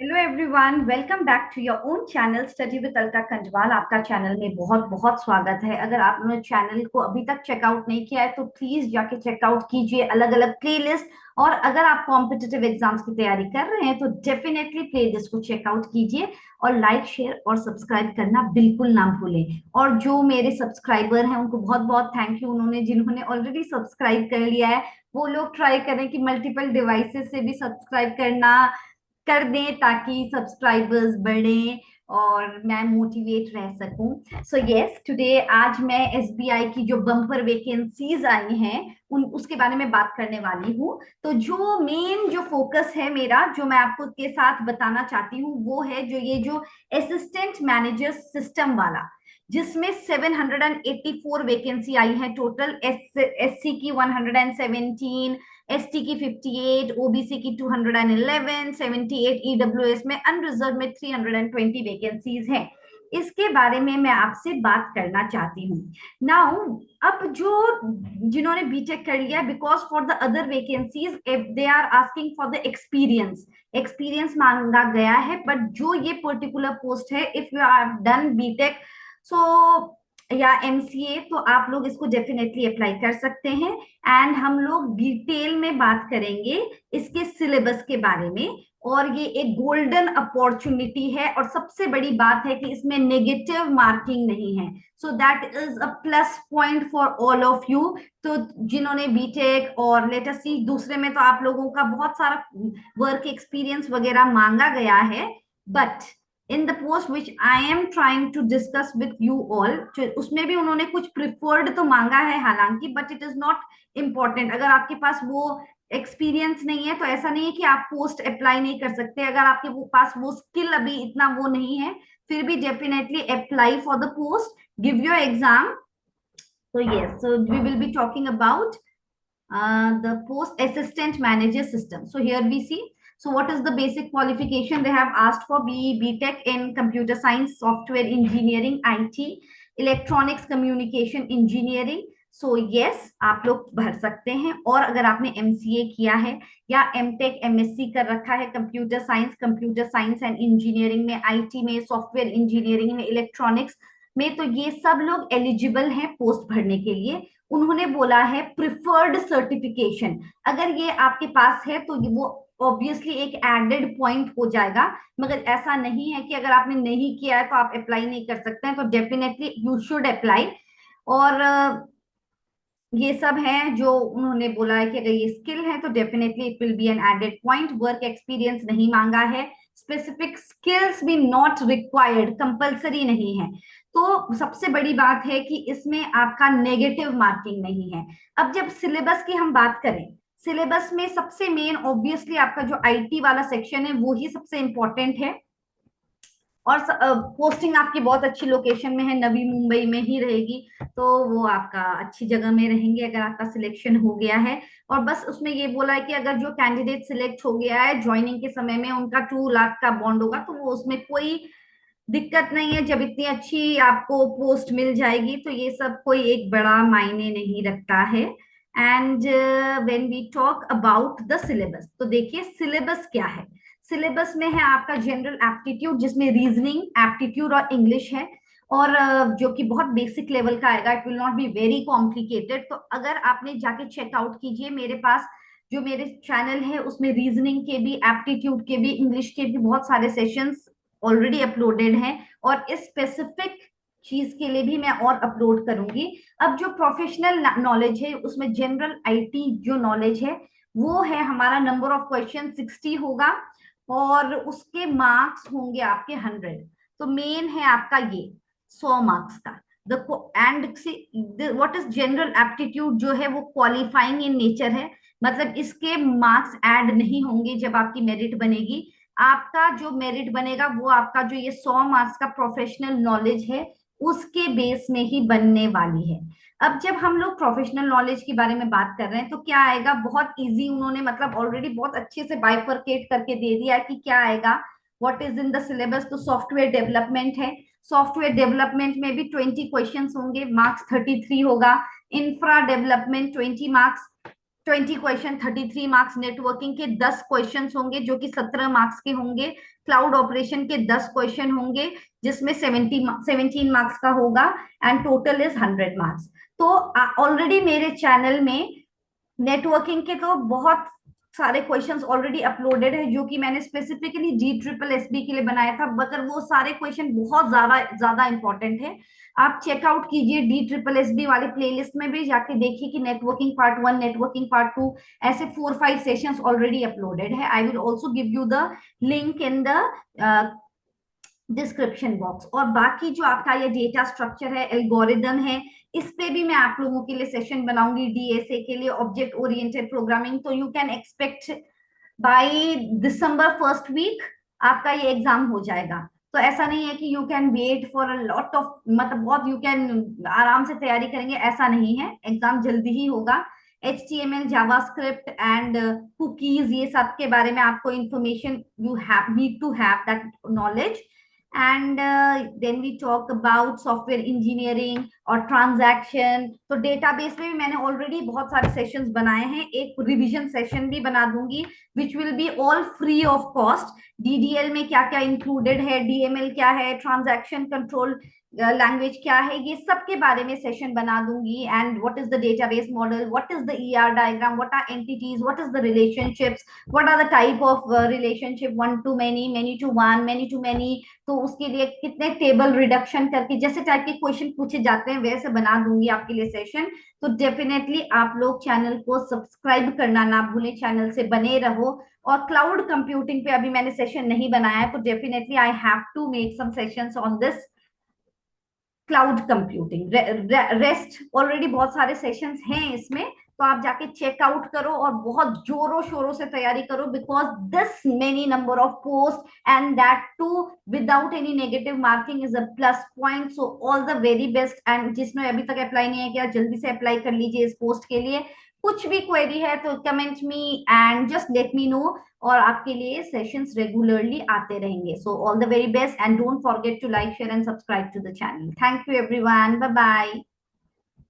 Hello everyone, welcome back to your own channel study with Alka Khandwal. आपका channel में बहुत बहुत स्वागत है। अगर आपने चैनल को अभी तक चेकआउट नहीं किया है तो प्लीज जाके चेकआउट कीजिए अलग अलग प्लेलिस्ट। और अगर आप कॉम्पिटिटिव एग्जाम्स की तैयारी कर रहे हैं तो डेफिनेटली प्लेलिस्ट को चेकआउट कीजिए और लाइक शेयर और सब्सक्राइब करना बिल्कुल ना भूलें। और जो मेरे सब्सक्राइबर हैं उनको बहुत बहुत थैंक यू, उन्होंने जिन्होंने ऑलरेडी सब्सक्राइब कर लिया है वो लोग ट्राई करें कि मल्टीपल डिवाइसेस से भी सब्सक्राइब करना कर दें ताकि सब्सक्राइबर्स बढ़ें और मैं मोटिवेट रह सकूं। सो यस, टुडे आज मैं एसबीआई की जो बम्पर वैकेंसीज आई हैं उन उसके बारे में बात करने वाली हूँ। तो जो मेन जो फोकस है मेरा, जो मैं आपको के साथ बताना चाहती हूँ वो है जो असिस्टेंट मैनेजर सिस्टम वाला, जिसमें 784 वैकेंसी आई है टोटल। एससी की 117, एसटी की 58, ओबीसी की 211, 78 ईडब्ल्यूएस में, अनरिजर्व में 320 वैकेंसीज हैं। इसके बारे में मैं आपसे बात करना चाहती हूँ नाउ। अब जो जिन्होंने बीटेक कर लिया, because for the other vacancies they are asking for the experience, experience मांगा गया है। बट जो ये पर्टिकुलर पोस्ट है, if you have done BTech so या एमसीए, तो आप लोग इसको डेफिनेटली अप्लाई कर सकते हैं। एंड हम लोग डिटेल में बात करेंगे इसके सिलेबस के बारे में। और ये एक गोल्डन अपॉर्चुनिटी है और सबसे बड़ी बात है कि इसमें नेगेटिव मार्किंग नहीं है। So that is a plus point for all of you. तो जिन्होंने बीटेक और लेटेस्ट सी, दूसरे में तो आप लोगों का बहुत सारा वर्क एक्सपीरियंस वगैरह मांगा गया है, but in the post which I am trying to discuss with you all, उसमें भी उन्होंने कुछ प्रिफर्ड तो मांगा है हालांकि, but it is not important. अगर आपके पास वो एक्सपीरियंस नहीं है तो ऐसा नहीं है कि आप पोस्ट अप्लाई नहीं कर सकते। अगर आपके पास वो स्किल अभी इतना वो नहीं है, फिर भी definitely apply for the post, give your exam. So yes, so we will be talking about the post assistant manager system. So here we see. So what is the basic qualification they have asked for? BTech in computer science, software engineering, IT, electronics communication engineering. So yes, आप लोग भर सकते हैं। और अगर आपने MCA किया है या एमटेक एमएससी कर रखा है कंप्यूटर साइंस एंड इंजीनियरिंग में, आईटी में, सॉफ्टवेयर इंजीनियरिंग में, इलेक्ट्रॉनिक्स में, तो ये सब लोग एलिजिबल हैं पोस्ट भरने के लिए। उन्होंने बोला है प्रिफर्ड सर्टिफिकेशन, अगर ये आपके पास है तो वो ऑब्वियसली एक एडेड पॉइंट हो जाएगा। मगर ऐसा नहीं है कि अगर आपने नहीं किया है तो आप अप्लाई नहीं कर सकते हैं, तो डेफिनेटली यू शुड अप्लाई। और ये सब है जो उन्होंने बोला है कि अगर ये स्किल है तो definitely it will be an added point. Work experience नहीं मांगा है, स्पेसिफिक स्किल्स भी नॉट रिक्वायर्ड, कंपलसरी नहीं है। तो सबसे बड़ी बात है कि इसमें आपका नेगेटिव मार्किंग नहीं है। अब जब सिलेबस की हम बात करें, सिलेबस में सबसे मेन ऑब्वियसली आपका जो आईटी वाला सेक्शन है वो ही सबसे इंपॉर्टेंट है। और पोस्टिंग आपकी बहुत अच्छी लोकेशन में है, नवी मुंबई में ही रहेगी, तो वो आपका अच्छी जगह में रहेंगे अगर आपका सिलेक्शन हो गया है। और बस उसमें ये बोला है कि अगर जो कैंडिडेट सिलेक्ट हो गया है ज्वाइनिंग के समय में उनका 2 लाख का बॉन्ड होगा, तो वो उसमें कोई दिक्कत नहीं है। जब इतनी अच्छी आपको पोस्ट मिल जाएगी तो ये सब कोई एक बड़ा मायने नहीं रखता है। And when we talk about the syllabus, तो देखिए सिलेबस क्या है। सिलेबस में है आपका जनरल एप्टीट्यूड, जिसमें रीजनिंग, एप्टीट्यूड और इंग्लिश है। और जो कि बहुत बेसिक लेवल का आएगा, it will not be very complicated. तो अगर आपने जाके चेकआउट कीजिए, मेरे पास जो मेरे चैनल है उसमें रीजनिंग के भी, एप्टीट्यूड के भी, इंग्लिश के भी बहुत सारे सेशंस ऑलरेडी अपलोडेड हैं। और इस स्पेसिफिक चीज के लिए भी मैं और अपलोड करूंगी। अब जो प्रोफेशनल नॉलेज है उसमें जनरल आईटी जो नॉलेज है वो है हमारा, नंबर ऑफ क्वेश्चन 60 होगा और उसके मार्क्स होंगे आपके 100। तो मेन है आपका ये 100 मार्क्स का। And what is general aptitude, जो है वो क्वालिफाइंग इन नेचर है, मतलब इसके मार्क्स ऐड नहीं होंगे जब आपकी मेरिट बनेगी। आपका जो मेरिट बनेगा वो आपका जो ये 100 मार्क्स का प्रोफेशनल नॉलेज है उसके बेस में ही बनने वाली है। अब जब हम लोग प्रोफेशनल नॉलेज के बारे में बात कर रहे हैं तो क्या आएगा, बहुत इजी उन्होंने मतलब ऑलरेडी बहुत अच्छे से बाइफरकेट करके दे दिया है कि क्या आएगा, what is in the syllabus. तो सॉफ्टवेयर डेवलपमेंट है, सॉफ्टवेयर डेवलपमेंट में भी 20 क्वेश्चंस होंगे, मार्क्स 33 होगा। Infra development 20 marks, 20 question 33 marks, networking के 10 क्वेश्चन होंगे जो कि 17 मार्क्स के होंगे, क्लाउड ऑपरेशन के 10 क्वेश्चन होंगे जिसमें 17 मार्क्स का होगा, एंड टोटल इज 100 मार्क्स। तो ऑलरेडी मेरे चैनल में नेटवर्किंग के तो बहुत सारे क्वेश्चंस ऑलरेडी अपलोडेड है जो कि मैंने स्पेसिफिकली GSSB के लिए बनाया था, मगर वो सारे क्वेश्चन बहुत ज्यादा ज्यादा इंपॉर्टेंट है। आप चेकआउट कीजिए GSSB वाले प्लेलिस्ट में भी जाके देखिए कि नेटवर्किंग पार्ट 1, नेटवर्किंग पार्ट 2, ऐसे 4-5 सेशंस ऑलरेडी अपलोडेड है। I will also give you the link in the description box. और बाकी जो आपका ये डेटा स्ट्रक्चर है, एल्गोरिदम है, इस पे भी मैं आप लोगों के लिए सेशन बनाऊंगी DSA के लिए, ऑब्जेक्ट ओरिएंटेड प्रोग्रामिंग। तो you can expect by December first week आपका ये एग्जाम हो जाएगा। तो ऐसा नहीं है कि you can wait for a lot of, मतलब बहुत यू कैन आराम से तैयारी करेंगे, ऐसा नहीं है। एग्जाम जल्दी ही होगा। HTML, जावास्क्रिप्ट एंड कुकीज, ये सब के बारे में आपको information, you have need to have that knowledge. And then we talk about software engineering और ट्रांजैक्शन। तो डेटाबेस में भी मैंने ऑलरेडी बहुत सारे सेशंस बनाए हैं, एक रिवीजन सेशन भी बना दूंगी which will be all free of cost. DDL में क्या क्या इंक्लूडेड है, DML क्या है, ट्रांजैक्शन कंट्रोल लैंग्वेज क्या है, ये सब के बारे में सेशन बना दूंगी। And what is the database model, what is the ER diagram, what are entities, what is the relationships, what are the type of relationship, one to many, many to one, many to many. तो उसके लिए कितने table reduction करके, जैसे type के question पूछे जाते हैं वैसे बना दूंगी आपके लिए सेशन। तो डेफिनेटली आप लोग चैनल को सब्सक्राइब करना ना भूलें, चैनल से बने रहो। और क्लाउड कंप्यूटिंग पे अभी मैंने सेशन नहीं बनाया है, तो definitely I have to make some sessions on this cloud computing. Rest already बहुत सारे सेशंस हैं इसमें, तो आप जाके चेकआउट करो और बहुत जोरों शोरों से तैयारी करो, because this many number of post and that too without any negative marking is a plus point. So all the very best. And जिसने अभी तक अप्लाई नहीं है किया, जल्दी से अप्लाई कर लीजिए इस पोस्ट के लिए। कुछ भी क्वेरी है तो comment me and just let me know, और आपके लिए सेशंस रेगुलरली आते रहेंगे। So all the very best and don't forget to like, share and subscribe to the channel. Thank you everyone, bye bye.